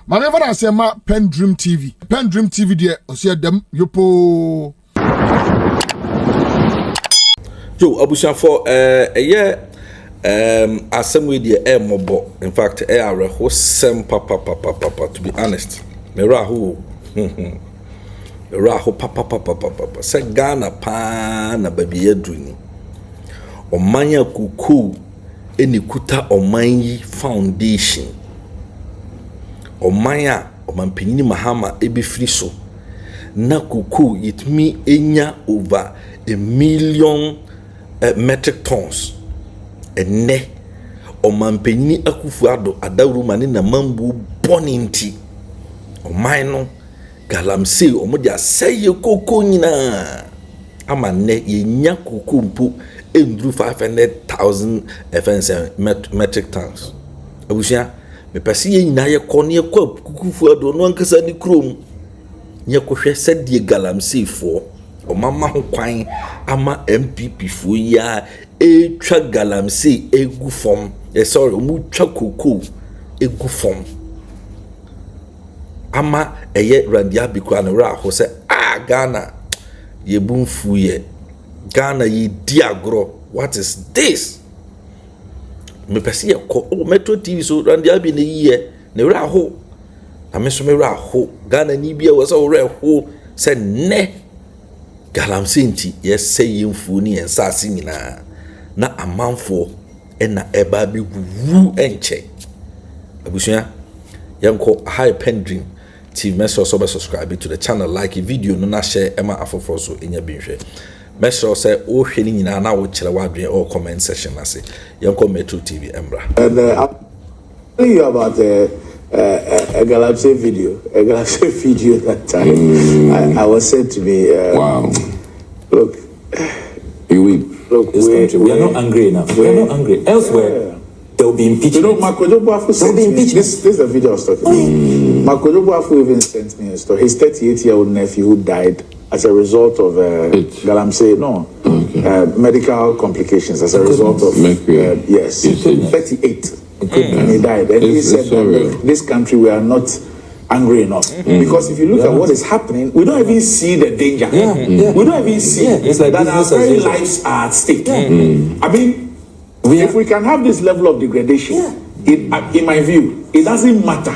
My never I say ma PENDREAM TV. PENDREAM TV there. I see them yopo. Yo, Abusha for a year. Assembly the mobile. In fact, a whole papa. To be honest, me rahu. Raho papa. Say Ghana pa na baby edwini. Omanya kuku enikuta omanyi foundation. Omanya omampini mahama ebefri so. Na kuku yitmi enya over 1 million metric tons. Ene omampini Akuffo Addo adawru mane na mambu boninti. Omano galamsey omoja seye koko nyina. Ama ne yenya kuku mpu endru 500,000 metric tons. Abusia me pese ye nyina ye kone kwa Akuffo Addo no ankasa ni krom. Nye kohwe sedie galamsey fo omama ho kwan ama MPP fo ya etwa galamsey egu fom. Sorry, omu twa koko egu fom. Ama eye Randy Abbey kwa na ra ho se Ghana ye bumfu ye Ghana ye diagro. What is this? Me pese ye ko Metro TV so Randy Abbey ne ye ne ra ho na me so me ra ho Ghana ni bia wo so ra ho se ne galamsey nti ye say yemfu ni ensase nyina na amanfo na eba bi wu enche. Abusuya yanko high PENDREAM TV. Make sure so subscribe to the channel, like the video, no na share ema afofo so enya binhwe. Make sure say o hwe ni nyina na wo kire wadwen or comment section ase. Yanko Metro TV Embra. And I'll tell you about a galamsey video. A galamsey video that time. I was said to me, wow. Look, look, this country, we are not angry enough. We are not angry. Elsewhere, there will be impeachment. You know, Makojobuafu sent me. This is the video I was talking about. Makojobuafu even sent me a story. His 38-year-old nephew who died as a result of galamsey. No, medical complications as a result of yes, 38, and he died. And he said that this country we are not angry enough because if you look at what is happening, we don't even see the danger. We don't even see like that our very lives are at stake. I mean, if we can have this level of degradation, in my view, it doesn't matter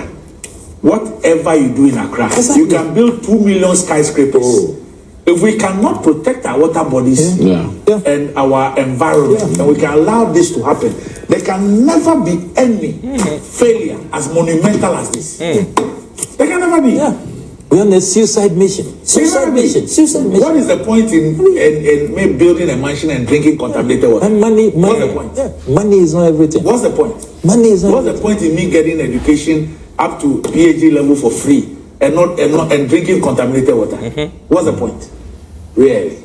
whatever you do in Accra. You can build 2 million skyscrapers. If we cannot protect our water bodies and our environment, and we can allow this to happen, there can never be any failure as monumental as this. There can never be. We're on a suicide mission. Suicide mission. What is the point in me building a mansion and drinking contaminated water? And money. What's the point? Money is not everything. What's the point? Money is not What's the point in me getting education up to PhD level for free and drinking contaminated water? What's the point? Really?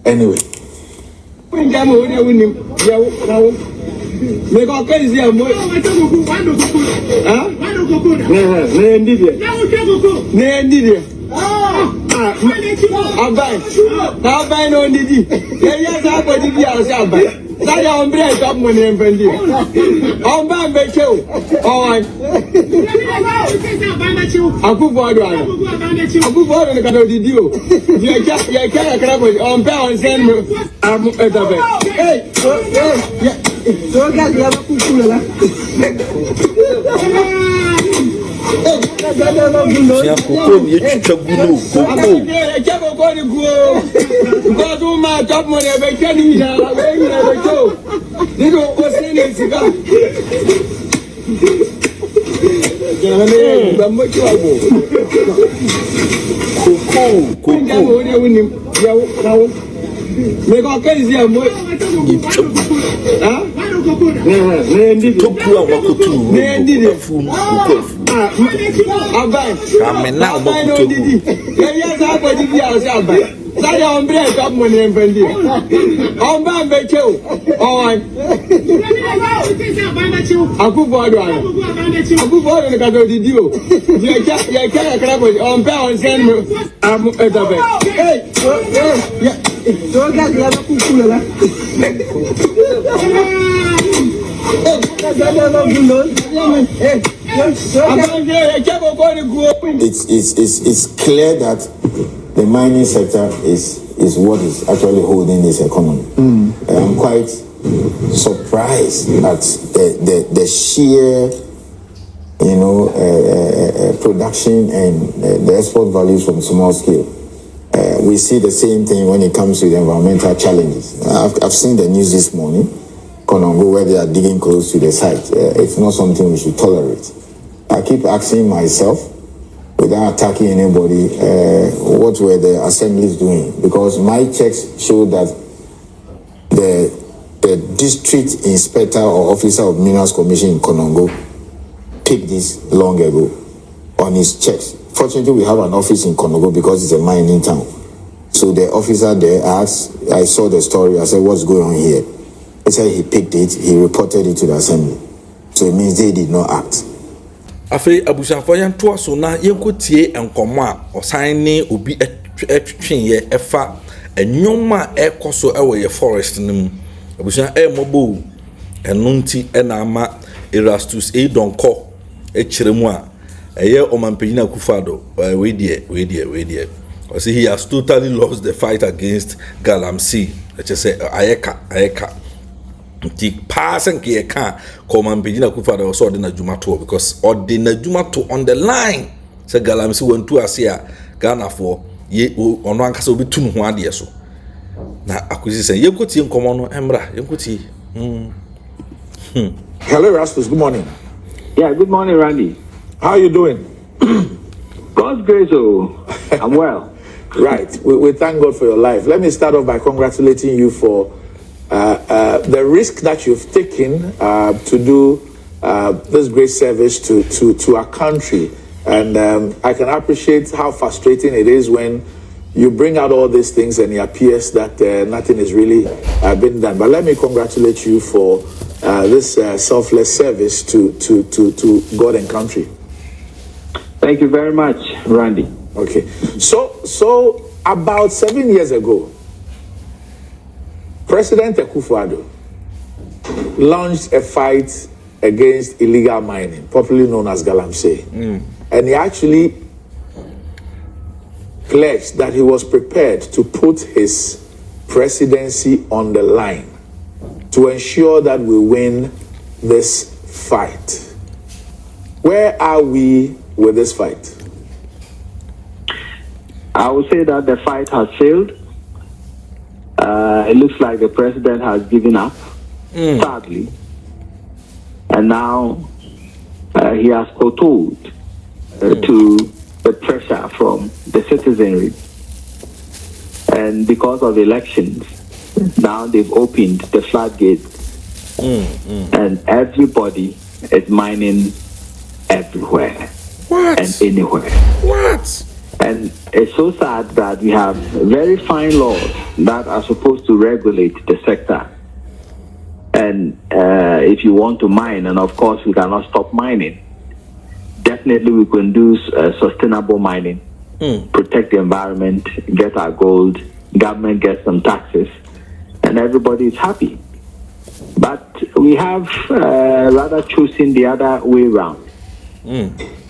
Anyway. Me go crazy am mo. Ah? Ne ndidi. Ne ndidi. Abai. Na abai no ndidi. Ye ya za ko di bia se abai. Sa ya ombre top mo ne mpendi. Omba mbeche o. Owan. Akuffo Addo ana. Akuffo Addo ne ka do didi o. Ye ka kra mo ompa on send me. Am etabe. Hey. So guys, we have a cool la. Ya koko ye twagunu koko. Ya koko ni go. Go do ma top mo ne be kani ya, we ni be ko. Ni do o se ni sika. Jana ba mo chwago. Koko. Ya mo ni woni ya wo. Me go crazy am mo. Ah? Ne ndidi. Toku a wakotu. Ne ndidi. Abai. Kamena wakotu. Ye ya za ko di bia o se abai. Sa ya ombre top mo ne mpendi. Omba mbeche o. Owan. Akuffo Addo ana. Akuffo Addo ne ka do didi o. Ye ka kra mo ompa on send me. Am etabe. Hey. So guys, we have a cool la. Hey. It's clear that the mining sector is what is actually holding this economy. I'm quite surprised at the sheer, production and the export values from small scale. We see the same thing when it comes to the environmental challenges. I've seen the news this morning, Konongo, where they are digging close to the site. It's not something we should tolerate. I keep asking myself, without attacking anybody, what were the assemblies doing? Because my checks show that the district inspector or officer of Minerals Commission in Konongo picked this long ago on his checks. Fortunately, we have an office in Konongo because it's a mining town. So the officer there asked, I saw the story, I said, what's going on here? He said he picked it, he reported it to the assembly. So it means they did not act. Afei abushafo yan to so na yenkotie enkomo a osan obi etwetwen ye efa enwoma ekoso ewo ye forest nim abushan mobo enunti na ama Erastus Donko ekiremu a eye omampanyina Akuffo Addo we die I say he has totally lost the fight against galamsey. I just say ayeka the person ke ka omampanyina Akuffo Addo so ordinary jumato because ordinary jumato on the line say galamsey won to ase a Ghana for ye ono ankasa obi tunu ho ade so na akuzi say yenkotie nkomo no emra yenkotie Hello, Erastus. Good morning. Yeah, good morning, Randy. How are you doing? God's grace, I'm well. Right. We thank God for your life. Let me start off by congratulating you for the risk that you've taken to do this great service to our country. And I can appreciate how frustrating it is when you bring out all these things and it appears that nothing is really been done. But let me congratulate you for this selfless service to God and country. Thank you very much, Randy. Okay. So about 7 years ago, President Akuffo Addo launched a fight against illegal mining, popularly known as galamsey. And he actually pledged that he was prepared to put his presidency on the line to ensure that we win this fight. Where are we with this fight? I would say that the fight has failed. It looks like the president has given up, sadly. And now he has foretold to the pressure from the citizenry. And because of elections, now they've opened the floodgates. And everybody is mining everywhere. What? And anywhere. What? And it's so sad that we have very fine laws that are supposed to regulate the sector. And if you want to mine, and of course we cannot stop mining, definitely we can do sustainable mining, protect the environment, get our gold, government gets some taxes, and everybody is happy. But we have rather chosen the other way around,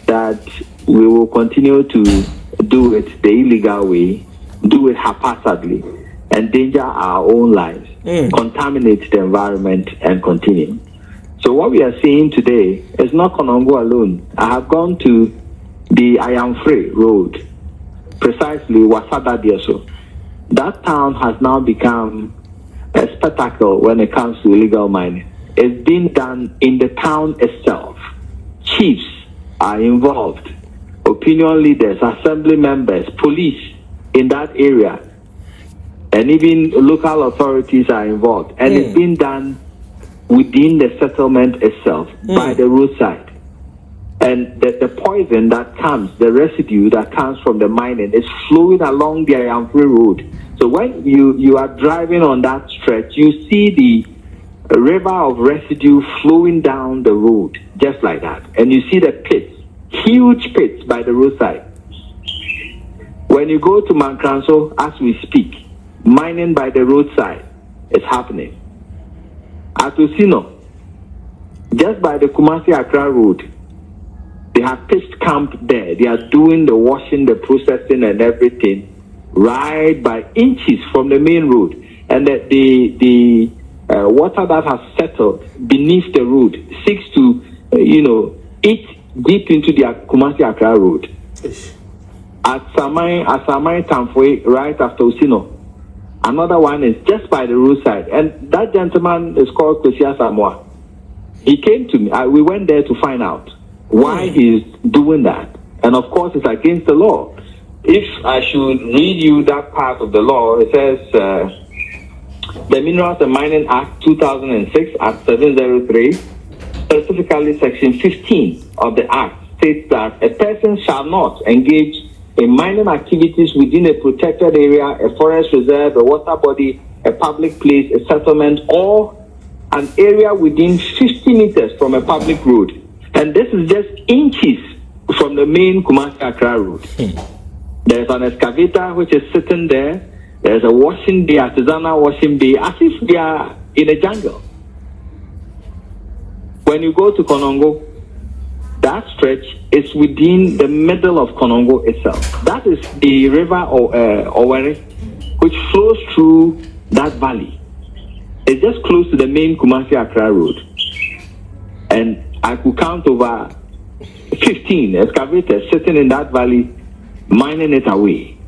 that we will continue to do it the illegal way, do it haphazardly, endanger our own lives, contaminate the environment, and continue. So what we are seeing today is not Konongo alone. I have gone to the I Am Free road, precisely Wasada Dieso. That town has now become a spectacle when it comes to illegal mining. It's being done in the town itself. Chiefs are involved, opinion leaders, assembly members, police in that area, and even local authorities are involved. And it's being done within the settlement itself, by the roadside. And the poison that comes, the residue that comes from the mining is flowing along the Ayamfree road. So when you are driving on that stretch, you see the river of residue flowing down the road, just like that. And you see the pits, huge pits by the roadside. When you go to Mankranso, as we speak, mining by the roadside is happening. At Osino, just by the Kumasi Accra road, They have pitched camp there. They are doing the washing, the processing, and everything right by inches from the main road. And the water that has settled beneath the road seeks to, eat deep into the Kumasi Accra road. At Samai Tamfwe, right after Usino. Another one is just by the roadside. And that gentleman is called Kosia Samoa. He came to me. We went there to find out why he's doing that. And of course, it's against the law. If I should read you that part of the law, it says the Minerals and Mining Act 2006 Act 703, specifically Section 15 of the Act, states that a person shall not engage in mining activities within a protected area, a forest reserve, a water body, a public place, a settlement, or an area within 50 meters from a public road. And this is just inches from the main Kumasi Accra road. There's an excavator which is sitting there. There's a washing bay, artisanal washing bay, as if we are in a jungle. When you go to Konongo, that stretch is within the middle of Konongo itself. That is the river Oweri, which flows through that valley. It's just close to the main Kumasi Accra road. And I could count over 15 excavators sitting in that valley, mining it away.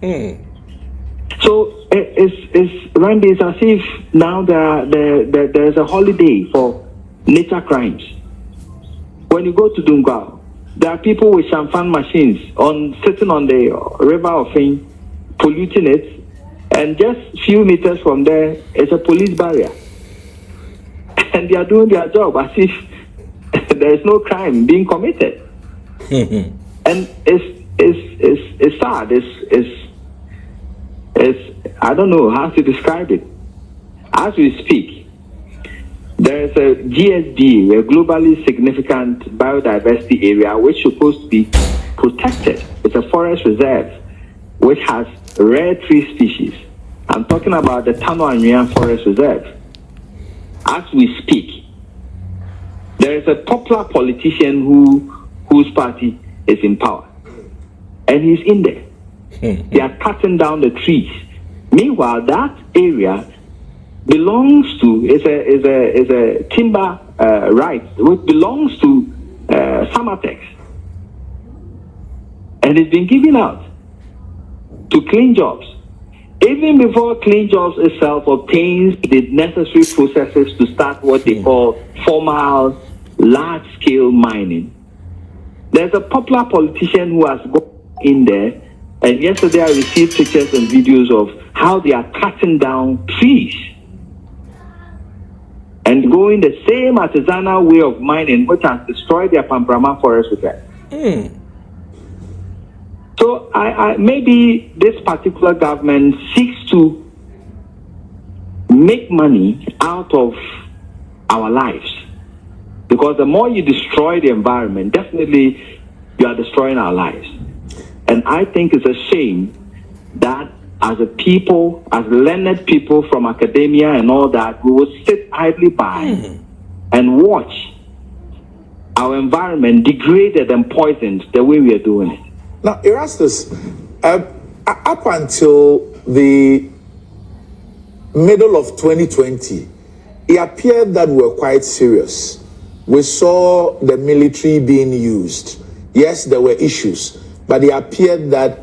So it's as if now there's a holiday for nature crimes. When you go to Dunga, there are people with champagne machines sitting on the river of Fing, polluting it, and just a few meters from there is a police barrier. And they are doing their job as if there is no crime being committed. And it's sad. It's I don't know how to describe it. As we speak, there is a GSD, a globally significant biodiversity area, which is supposed to be protected. It's a forest reserve which has rare tree species. I'm talking about the Tano Anua Forest Reserve. As we speak, there is a popular politician whose party is in power, and he's in there. They are cutting down the trees. Meanwhile, that area belongs to is a timber right which belongs to Samatex, and it's been given out to Clean Jobs. Even before Clean Jobs itself obtains the necessary processes to start what they call formal large-scale mining, there's a popular politician who has gone in there, and yesterday I received pictures and videos of how they are cutting down trees and going the same artisanal way of mining, which has destroyed their Pamprama forest reserve. So I maybe this particular government seeks to make money out of our lives, because the more you destroy the environment, definitely you are destroying our lives. And I think it's a shame that as a people, as learned people from academia and all that, we will sit idly by and watch our environment degraded and poisoned the way we are doing it. Now, Erastus, up until the middle of 2020, it appeared that we were quite serious. We saw the military being used. Yes, there were issues, but it appeared that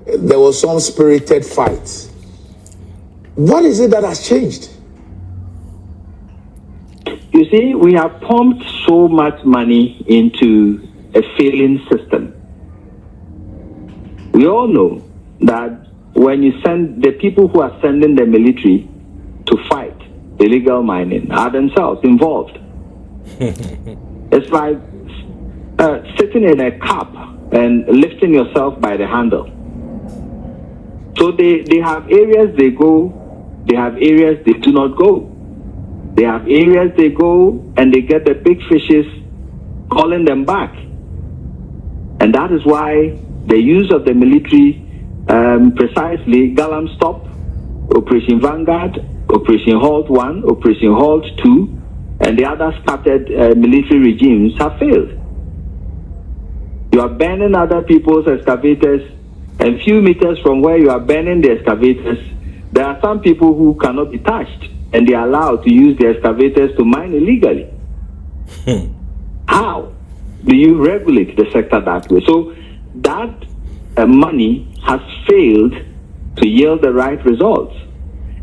there was some spirited fight. What is it that has changed? You see, we have pumped so much money into a failing system. We all know that when you send the people who are sending the military to fight illegal mining are themselves involved. It's like sitting in a cab and lifting yourself by the handle. So they have areas they go, they have areas they do not go. They have areas they go and they get the big fishes calling them back. And that is why the use of the military, precisely Galam Stop, Operation Vanguard, Operation Halt 1, Operation Halt 2, and the other scattered military regimes have failed. You are burning other people's excavators, and few meters from where you are burning the excavators, there are some people who cannot be touched, and they are allowed to use the excavators to mine illegally. How do you regulate the sector that way? So that money has failed to yield the right results.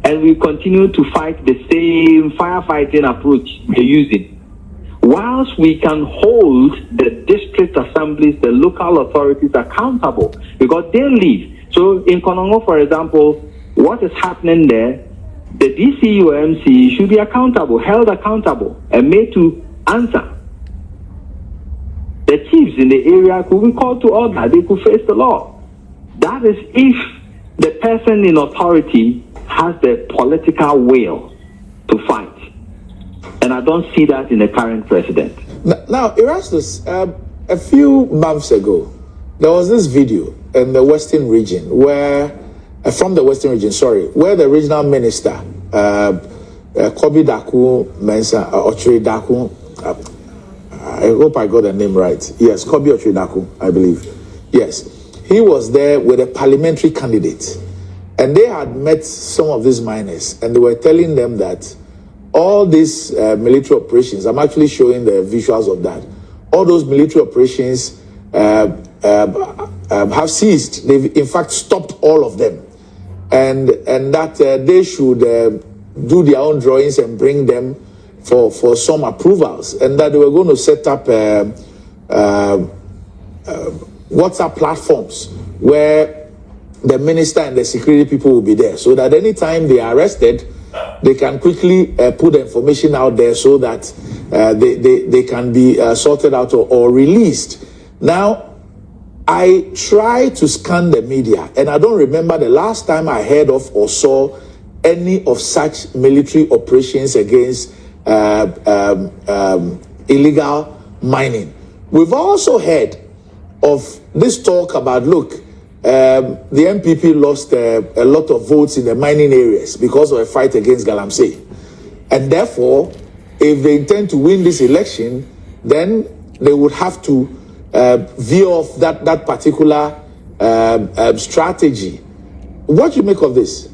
And we continue to fight the same firefighting approach we're using. Whilst we can hold the district assemblies, the local authorities accountable, because they leave. So in Konongo, for example, what is happening there, the DCUMC should be accountable, held accountable, and made to answer. The chiefs in the area could be called to order. They could face the law. That is if the person in authority has the political will to fight. And I don't see that in the current president. Now, Erastus, a few months ago, there was this video in the Western region where, where the regional minister, Kobi Daku Mensa, Ochiri Daku, I hope I got the name right. Yes, Kobi Ochiri Daku, I believe. Yes, he was there with a parliamentary candidate. And they had met some of these miners, and they were telling them that all these military operations, I'm actually showing the visuals of that, all those military operations have ceased. They've in fact stopped all of them. And that they should do their own drawings and bring them for some approvals. And that they were going to set up WhatsApp platforms where the minister and the security people will be there, so that anytime they are arrested, they can quickly put the information out there so that they can be sorted out or released. Now, I try to scan the media, and I don't remember the last time I heard of or saw any of such military operations against illegal mining. We've also heard of this talk about, look, the MPP lost a lot of votes in the mining areas because of a fight against galamsey. And therefore, if they intend to win this election, then they would have to veer off that particular strategy. What do you make of this?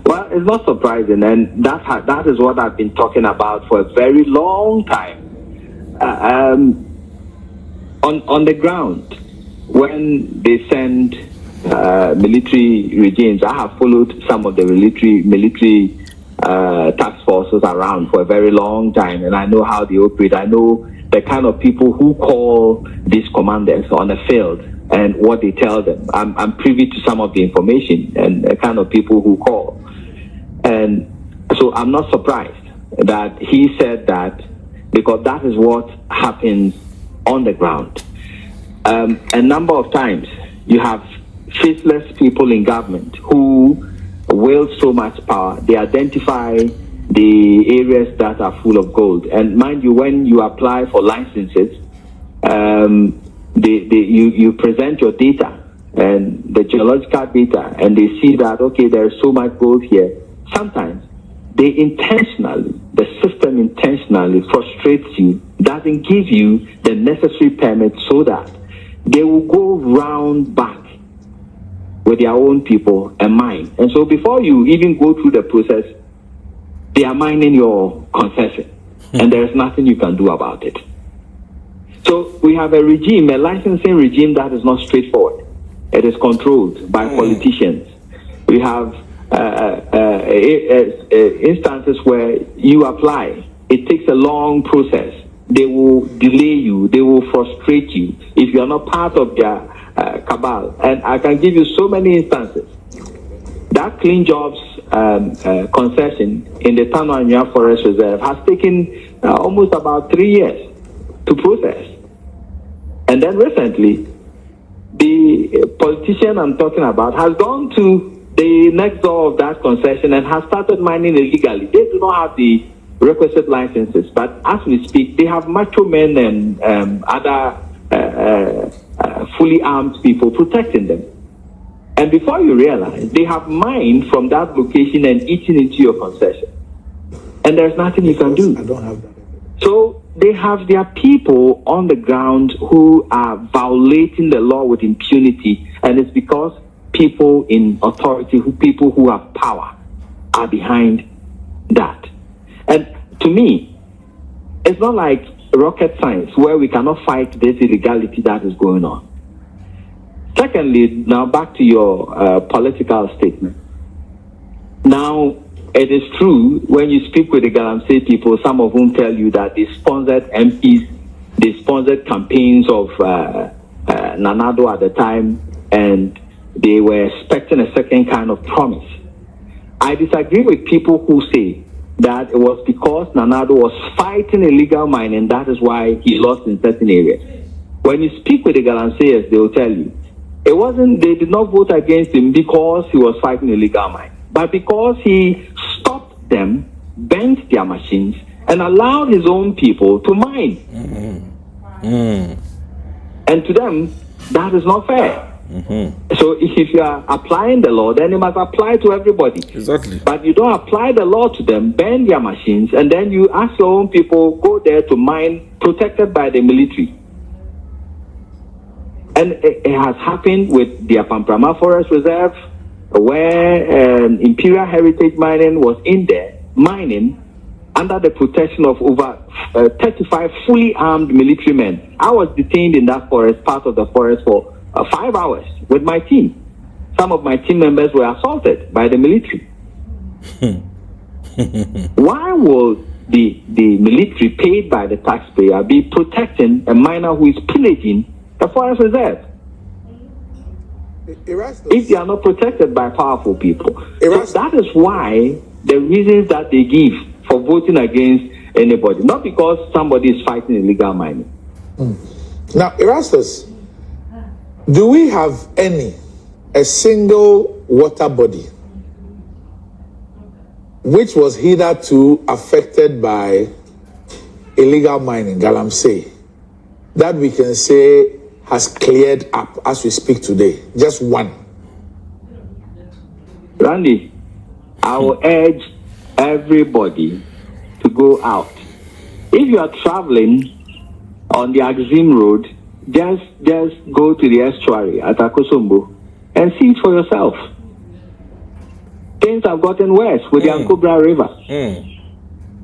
Well, it's not surprising, and that is what I've been talking about for a very long time. On the ground, when they send military regimes, I have followed some of the military task forces around for a very long time, and I know how they operate. I know the kind of people who call these commanders on the field and what they tell them. I'm privy to some of the information and the kind of people who call. And so I'm not surprised that he said that, because that is what happens on the ground. A number of times you have faceless people in government who wield so much power. They identify the areas that are full of gold. And mind you, when you apply for licenses, you present your data and the geological data, and they see that, okay, there is so much gold here. Sometimes the system intentionally frustrates you, doesn't give you the necessary permits, so that they will go round back with their own people and mine. And so before you even go through the process, they are mining your concession, and there is nothing you can do about it. So we have a licensing regime that is not straightforward. It is controlled by politicians. We have instances where you apply. It takes a long process. They will delay you. They will frustrate you if you are not part of their cabal. And I can give you so many instances. That Clean Jobs concession in the Tanzania Forest Reserve has taken almost about 3 years to process. And then recently, the politician I'm talking about has gone to the next door of that concession and has started mining illegally. They do not have the requisite licenses, but as we speak, they have macho men and other fully armed people protecting them. And before you realize, they have mined from that location and eaten into your concession. And there's nothing you can do. I don't have that. So they have their people on the ground who are violating the law with impunity, and it's because people in authority, people who have power, are behind that. And to me, it's not like rocket science where we cannot fight this illegality that is going on. Secondly, now back to your political statement. Now, it is true when you speak with the galamsey people, some of whom tell you that they sponsored MPs, they sponsored campaigns of Nana Addo at the time, and they were expecting a certain kind of promise. I disagree with people who say that it was because Nana Addo was fighting illegal mining, that is why he lost in certain areas. When you speak with the galamseyers, they will tell you, it wasn't, they did not vote against him because he was fighting illegal mining, but because he stopped them, bent their machines, and allowed his own people to mine. And to them, that is not fair. So if you are applying the law, then you must apply to everybody. Exactly. But you don't apply the law to them, ban their machines, and then you ask your own people, go there to mine, protected by the military. And it has happened with the Pamprama Forest Reserve, where Imperial Heritage Mining was in there, mining, under the protection of over 35 fully armed military men. I was detained in that forest, part of the forest, for 5 hours with my team. Some of my team members were assaulted by the military. Why will the military paid by the taxpayer be protecting a miner who is pillaging a forest reserve? If they are not protected by powerful people. So that is why the reasons that they give for voting against anybody, not because somebody is fighting illegal mining. Now, Erastus, do we have a single water body which was hitherto affected by illegal mining, galamsey, that we can say has cleared up as we speak today? Just one. Randy, I will urge everybody to go out. If you are traveling on the Axim Road, just go to the estuary at Akosombo and see it for yourself. Things have gotten worse with the Ankobra River.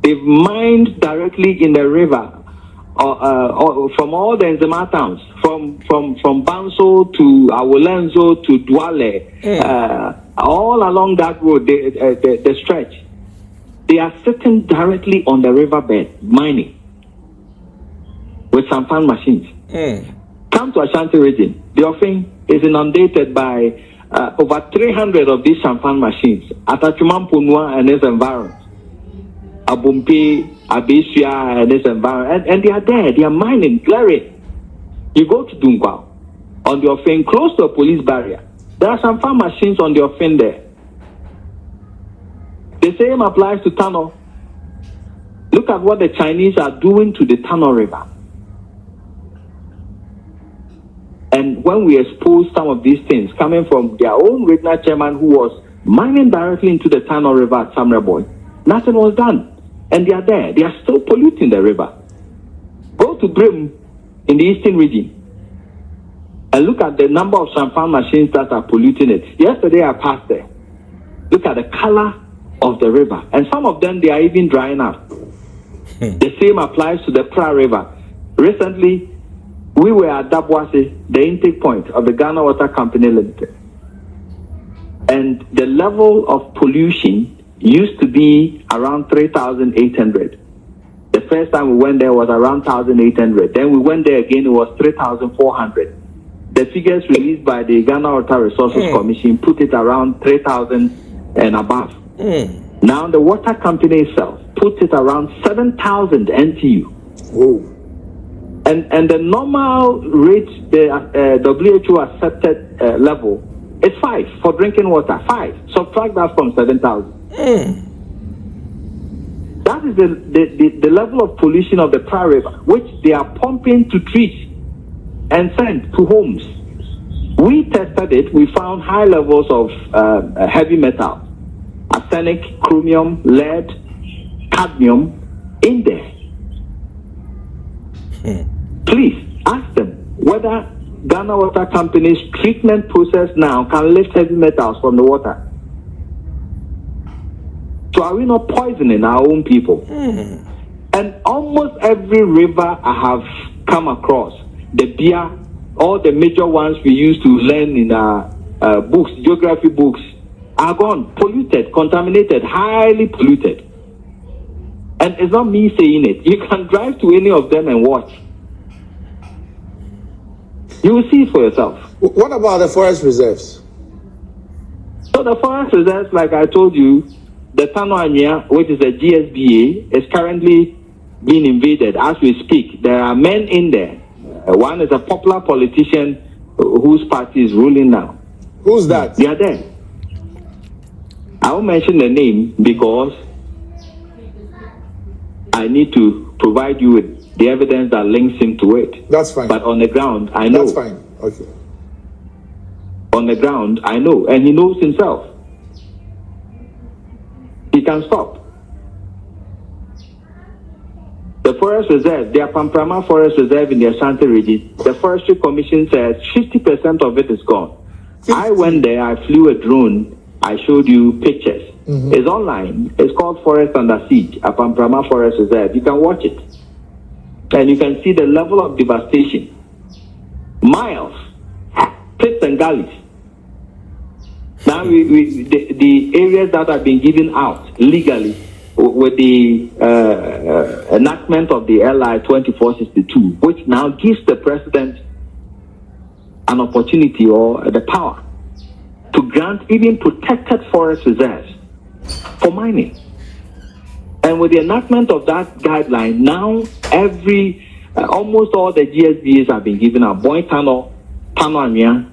They've mined directly in the river from all the Nzema towns, from Banso to Awolenzo to Douale, all along that road, the stretch. They are sitting directly on the riverbed, mining with sampan machines. Come to Ashanti region, the offering is inundated by over 300 of these sampan machines at Achumampunwa and its environs, Abumpe, Abesia and its environs, and they are there, they are mining, clearing. You go to Dungwa, on the offering, close to a police barrier, there are sampan machines on the offering there. The same applies to Tano. Look at what the Chinese are doing to the Tano River. And when we expose some of these things coming from their own regional chairman who was mining directly into the Tano River at Samreboy, nothing was done. And they are there. They are still polluting the river. Go to Brim in the eastern region and look at the number of sampan machines that are polluting it. Yesterday I passed there. Look at the color of the river. And some of them, they are even drying up. The same applies to the Pra River. Recently, we were at Dabwase, the intake point of the Ghana Water Company Limited. And the level of pollution used to be around 3,800. The first time we went there was around 1,800. Then we went there again, it was 3,400. The figures released by the Ghana Water Resources Commission put it around 3,000 and above. Now the water company itself puts it around 7,000 NTU. Whoa. And the normal rate, the WHO accepted level is 5 for drinking water. 5. Subtract that from 7,000. That is the level of pollution of the Pra River, which they are pumping to treat and send to homes. We tested it. We found high levels of heavy metal, arsenic, chromium, lead, cadmium in there. whether Ghana Water Company's treatment process now can lift heavy metals from the water. So are we not poisoning our own people? And almost every river I have come across, the beer, all the major ones we used to learn in our books, geography books, are gone, polluted, contaminated, highly polluted. And it's not me saying it. You can drive to any of them and watch. You will see it for yourself. What about the forest reserves? So the forest reserves, like I told you, the Tano Anya, which is a GSBA, is currently being invaded as we speak. There are men in there. One is a popular politician whose party is ruling now. Who's that? They are there. I won't mention the name because I need to provide you with the evidence that links him to it. That's fine. But on the ground, I know. That's fine. Okay. On the ground, I know. And he knows himself. He can stop. The forest reserve, the Pamprama Forest Reserve in the Ashanti region, the Forestry Commission says 50% of it is gone. 50. I went there, I flew a drone, I showed you pictures. It's online. It's called Forest Under Siege, a Pamprama Forest Reserve. You can watch it. And you can see the level of devastation. Miles, pits and gullies. Now, the areas that have been given out legally with the enactment of the LI 2462, which now gives the president an opportunity or the power to grant even protected forest reserves for mining. And with the enactment of that guideline, now almost all the GSBs have been given out. Boy Tano, Tanoamia,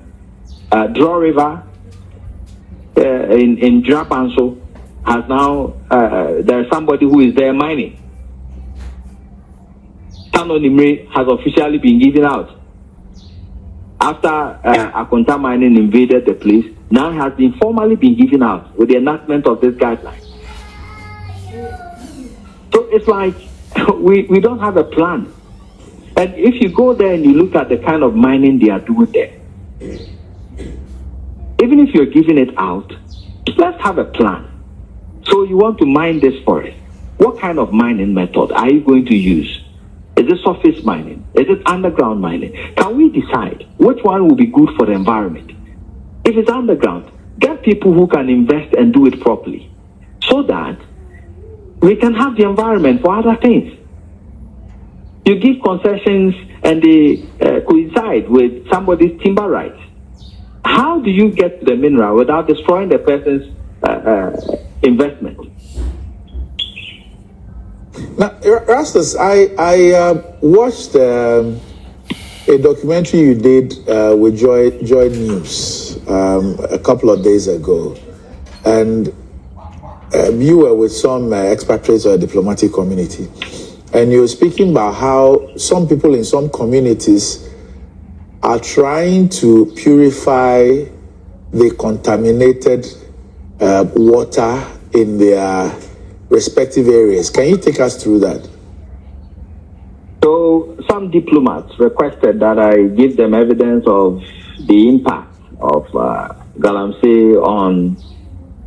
Draw River, in Drapanso has now, there's somebody who is there mining. Tano Nimre has officially been given out. After Akonta mining invaded the place, now has been formally been given out with the enactment of this guideline. So it's like we don't have a plan. And if you go there and you look at the kind of mining they are doing there, even if you're giving it out, let's have a plan. So you want to mine this forest. What kind of mining method are you going to use? Is it surface mining? Is it underground mining? Can we decide which one will be good for the environment? If it's underground, get people who can invest and do it properly so that we can have the environment for other things. You give concessions and they coincide with somebody's timber rights. How do you get to the mineral without destroying the person's investment? Now, Rastus, I watched a documentary you did with Joy News a couple of days ago, and you were with some expatriates or diplomatic community, and you were speaking about how some people in some communities are trying to purify the contaminated water in their respective areas. Can you take us through that? So some diplomats requested that I give them evidence of the impact of galamsey on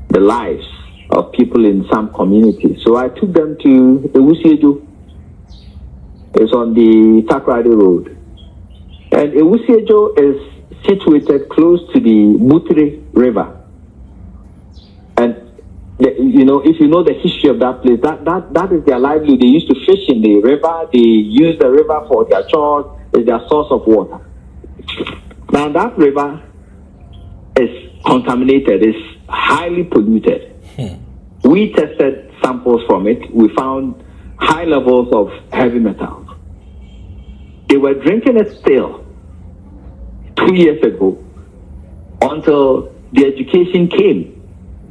the lives of people in some communities. So I took them to Ewusiejo. It's on the Takrady Road. And Ewusiejo is situated close to the Butre River. And if you know the history of that place, that is their livelihood. They used to fish in the river. They use the river for their chores. It's their source of water. Now that river is contaminated. It's highly polluted. We tested samples from it. We found high levels of heavy metals. They were drinking it still 2 years ago until the education came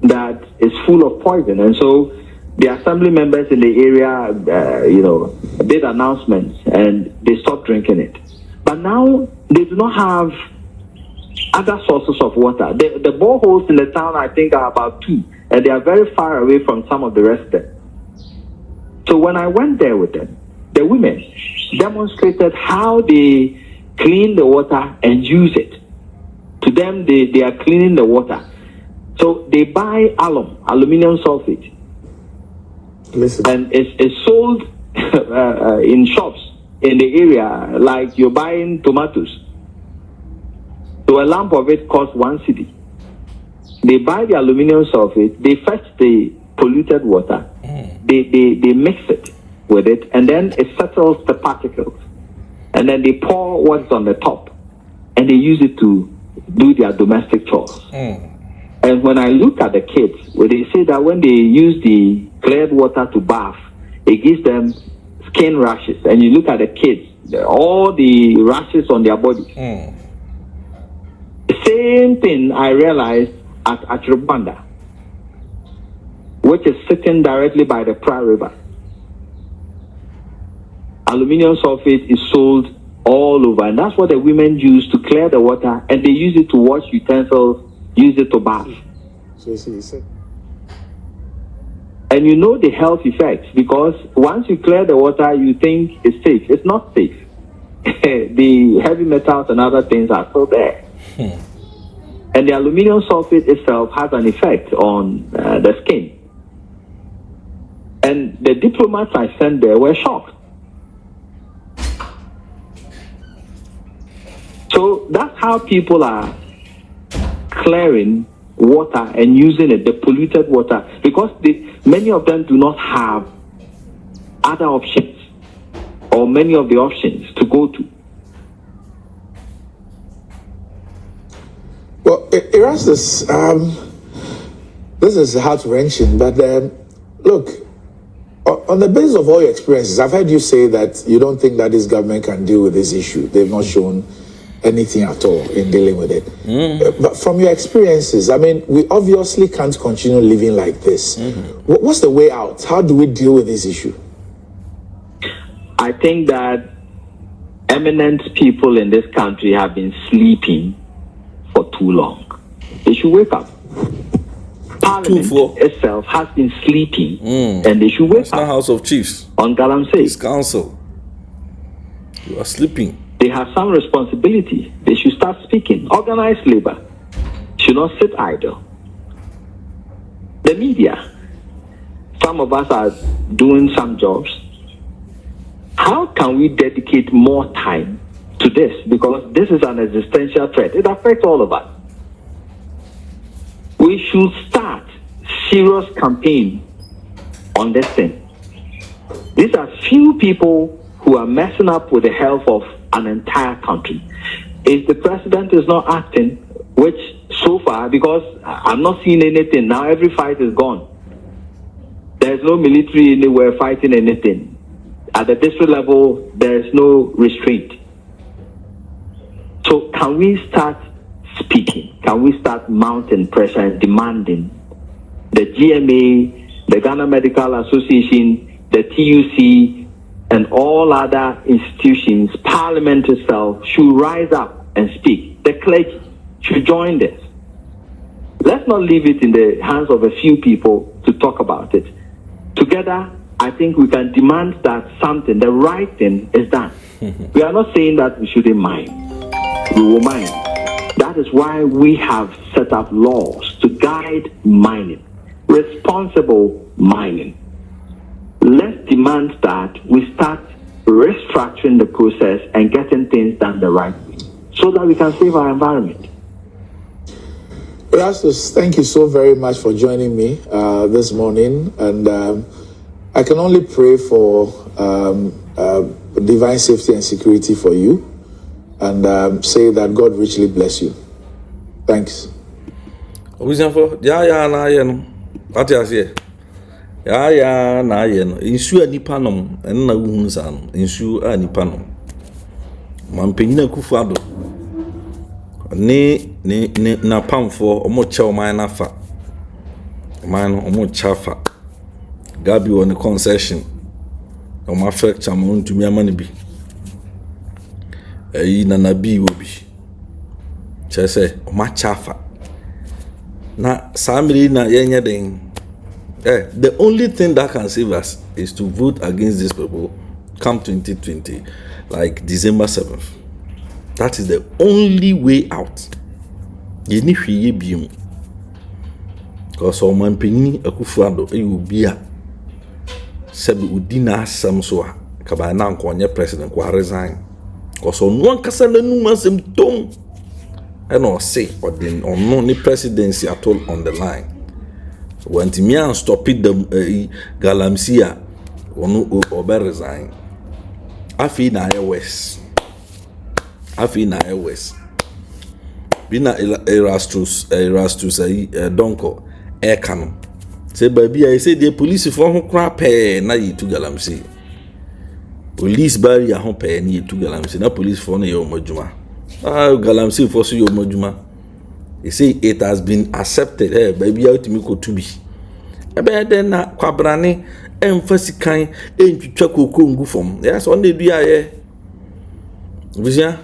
that is full of poison. And so the assembly members in the area, did announcements and they stopped drinking it. But now they do not have other sources of water. The boreholes in the town, I think, are about 2, and they are very far away from some of the residents. So when I went there with them, the women demonstrated how they clean the water and use it. To them, they are cleaning the water. So they buy aluminium sulfate. Listen. And it's sold in shops in the area, like you're buying tomatoes. So a lump of it costs 1 cedi. They buy the aluminium sulfate, they fetch the polluted water, they mix it with it, and then it settles the particles. And then they pour what's on the top, and they use it to do their domestic chores. And when I look at the kids, where they say that when they use the cleared water to bath, it gives them skin rashes. And you look at the kids, all the rashes on their body. The same thing I realized at Rwanda, which is sitting directly by the Portorrr River. Aluminium sulfate is sold all over, and that's what the women use to clear the water, and they use it to wash utensils, use it to bath. And you know the health effects, because once you clear the water, you think it's safe. It's not safe. The heavy metals and other things are still there. And the aluminium sulfate itself has an effect on the skin. And the diplomats I sent there were shocked. So that's how people are clearing water and using it, the polluted water, because many of them do not have other options, or many of the options to go to. Well, Erastus, this is heart-wrenching, but look, on the basis of all your experiences, I've heard you say that you don't think that this government can deal with this issue. They've not shown anything at all in dealing with it. But from your experiences, I mean, we obviously can't continue living like this. What's the way out? How do we deal with this issue? I think that eminent people in this country have been sleeping for too long. They should wake up. Parliament itself has been sleeping, and they should wake up. House of Chiefs on galamsey. It's council. You are sleeping. They have some responsibility. They should start speaking. Organized labor should not sit idle. The media, some of us are doing some jobs. How can we dedicate more time to this? Because this is an existential threat. It affects all of us. We should start serious campaign on this thing. These are few people who are messing up with the health of an entire country. If the president is not acting, which so far, because I'm not seeing anything, now every fight is gone. There's no military anywhere fighting anything. At the district level, there's no restraint. So can we start speaking? Can we start mounting pressure and demanding the GMA, the Ghana Medical Association, the TUC, and all other institutions, Parliament itself, should rise up and speak. The clergy should join this. Let's not leave it in the hands of a few people to talk about it. Together, I think we can demand that something, the right thing, is done. We are not saying that we shouldn't mine. We will mine. That is why we have set up laws to guide mining, responsible mining. Let's demand that we start restructuring the process and getting things done the right way, so that we can save our environment. Erastus, thank you so very much for joining me this morning, and I can only pray for divine safety and security for you, and say that God richly bless you. Thanks. Na no insu anipa nom enna wuhun sa no insu anipa nom mampanyina Akuffo Addo ne na pamfo omo che oman na fa oman no omo chafa gabi on concession omo affect chamo ntumi amane bi na nabi obi chese omo chafa na samiri na yenye den. The only thing that can save us is to vote against these people come 2020, like December 7th. That is the only way out. You need to be because all man penny Akuffo Addo will be a Sebi Udina Samsoa Kabana Konya president kwa resign. Because on one castle numa symptom and or say or then or no ni presidency at all on the line. When Timian stop it the galamsey or no or resign. Afi na West. Afi na West. Bina Erastus Donko air cannon. Say baby, I say the police for who crap na you to galamsey. Police barrier home pay ni to galamsey. Na police for na yo mojuma. Galamsey for so yo mojuma. They say it has been accepted. Hey, baby, out me ko to be. Ebe den na kwabrane emfasi kan entwitwa kokongu fom. Yes, on dey do aye. Vision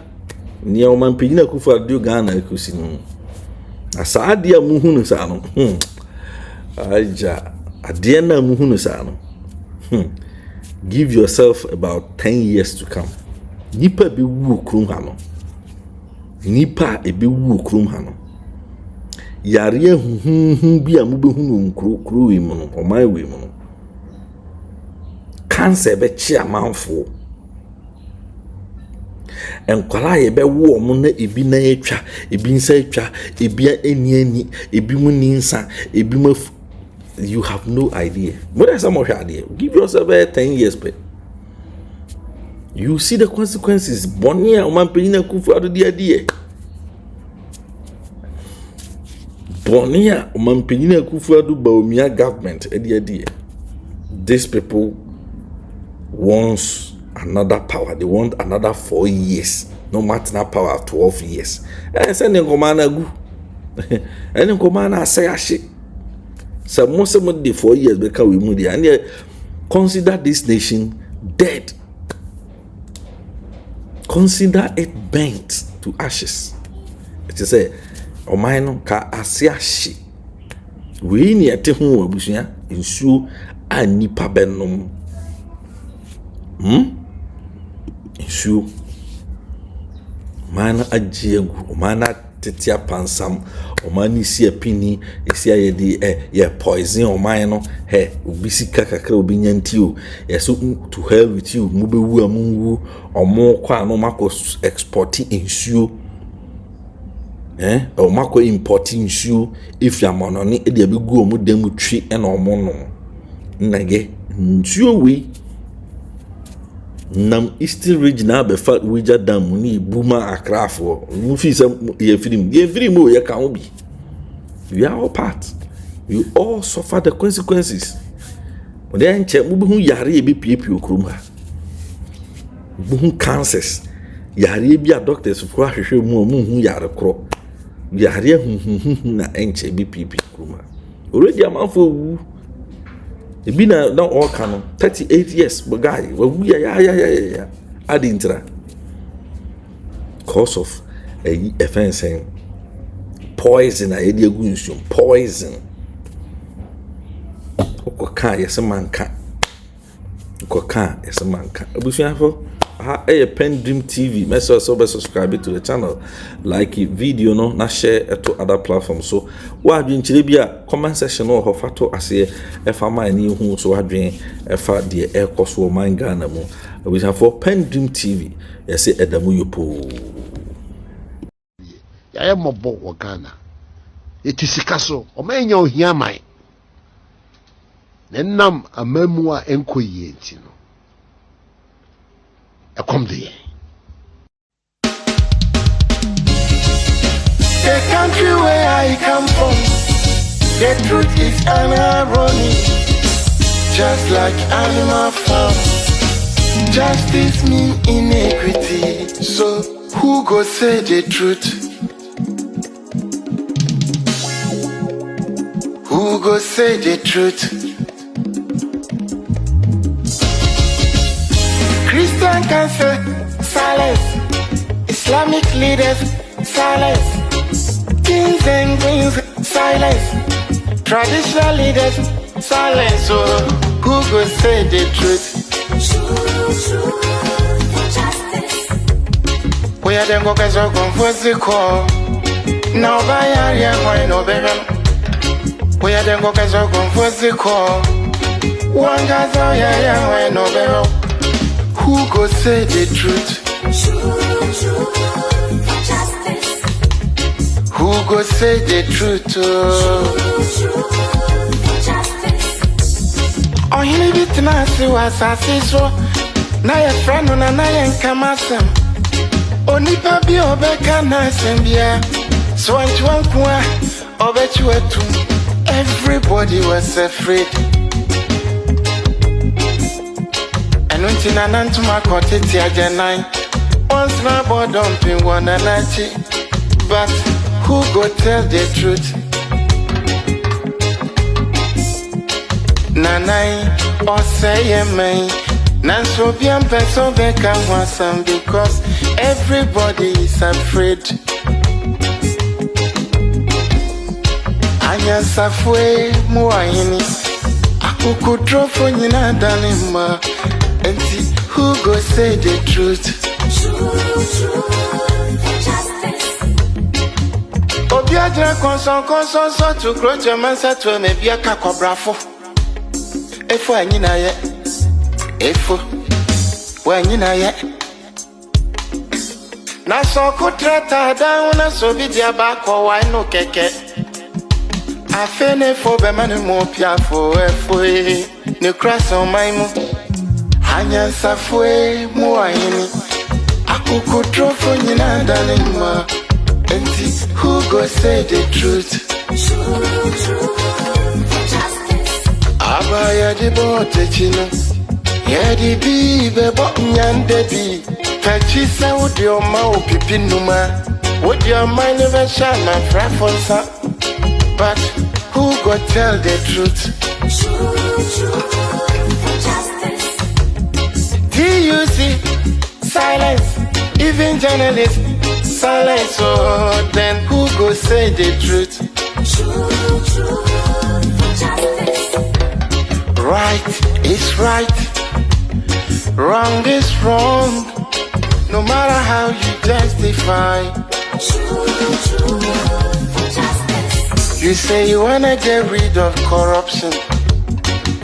ni o man pegina Akuffo Addo Ghana ekusi no. Asa ade a muhunu sa no. Aja ade na muhunu sa no. Give yourself about 10 years to come. Nipa be wu okrum ha no. Nipa e be wu okrum ha no. Yare hu bi amubehunu nkru wi mu no, oman wi mu no. Cancer be chi amanfo. Enkwala ye be wo omo na ebi na etwa, ebi nsa etwa, ebi eni, ebi mu ninsa, ebi mu. You have no idea. What is some of your idea? Give yourself 10 years, but you see the consequences. Bonia, Oman Penina Akuffo Addo the idea. Bonia, Oman Penina Akuffo Addo Baumia government the idea. These people want another power. They want another 4 years. No matter na power 12 years. And send them command go. And then command say shit. So most of the 4 years because we moved there, and consider this nation dead. Consider it burnt to ashes. It is a omino ka asiashi. We ni ate hu abusuya nsuo anipa benom. Nsuo mana ajiegu mana tetia pansam omani si apini esi ayedi ye poison omano he obisika kakra obinyanti o yeso to hell with you mubewu amunwu omo kwa no mako export insuo o mako import insuo if ya mono ni e de abegu omo demu twi e na omo no nage nsuo we nam eastern region abefa wija dam ni buma akrafo mu fi some ye film o ye kan obi. We are all part. We all suffer the consequences. But then che mu hu yare e be piepie okrom ha. Mu hu cancers. Yare bi a doctors for ahwehwe mu hu yare kro. Yare hu na enche be piepie okrom ha. Already amanfo wu. E bi na all canon 38 years but guy we ya adintra cause of a offense poison a edi agunsu poison okoka yesemanka abusuafo PENDREAM TV message so subscribe to the channel, like it video no na share it to other platforms. So what adwen chire bia comment section no ho fato ase e fa man ni hu so adwen e fa de e koso man Ghana mu abusuafo PENDREAM TV yese edamu yopo ya mobo wo Ghana etisika so o manya ohia man nenam amamu a enkoyie enti no come there. The country where I come from, the truth is ironic. Just like animal farm, justice mean inequity. So who go say the truth? Who go say the truth? Christian can say silence, Islamic leaders silence, kings and queens silence, traditional leaders silence. So who go say the truth? We are then go get so confused. Now by area, why no baby? We are then go get so confused. One guy's oh yeah, why no baby? Who go say the truth? Who go say the truth? Oh, he need it now, see what I see so. Now your friend on a nine come as him. Only papi obeka na sembia. So I want one, obet you were two. Everybody was afraid. And until I ran to my cottage, I nine. Once my boy dumping one and but who go tell the truth? Nanai or say me. Nanso bien person beka wasam because everybody is afraid. Anya safwe muayini. Akuku drofo nyina dalima. Enti who go say the truth? Obiadra konson so to grow your man set to me be a kakobrafo. Efo anyina ye. Efo when you know yet. Na so kutrata down na so be dia back or why no keke. I fene for be man mo pia for efo ne cross on my mo. Anya safwe mo ayini. Akuku trofo nyina dalima. Enti who go say the truth? Abaya di bote chino. Yeah, the baby, but nyande be. Kachisa would your mouth pipinuma. Would your mind never shine my preference? But who go tell the truth? TUC, silence, even journalists, silence. Oh, then who go say the truth? Right is right. Wrong is wrong, no matter how you justify. You say you wanna get rid of corruption.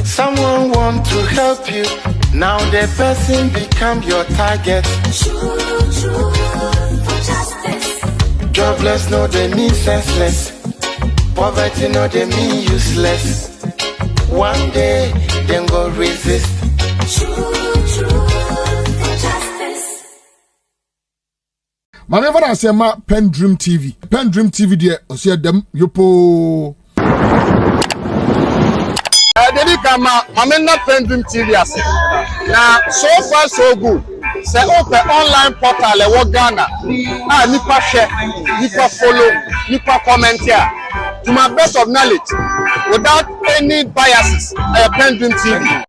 Someone want to help you, now the person become your target. Jobless, no they mean senseless. Poverty, no they mean useless. One day, then go resist. Whenever I say my PENDREAM TV there, I see them yopo. Dedi kama mamena PENDREAM TV ase. Na so far so good. Say open online portal e wo Ghana. Ah nipa share, nipa follow, nipa comment here. To my best of knowledge, without any biases, PENDREAM TV.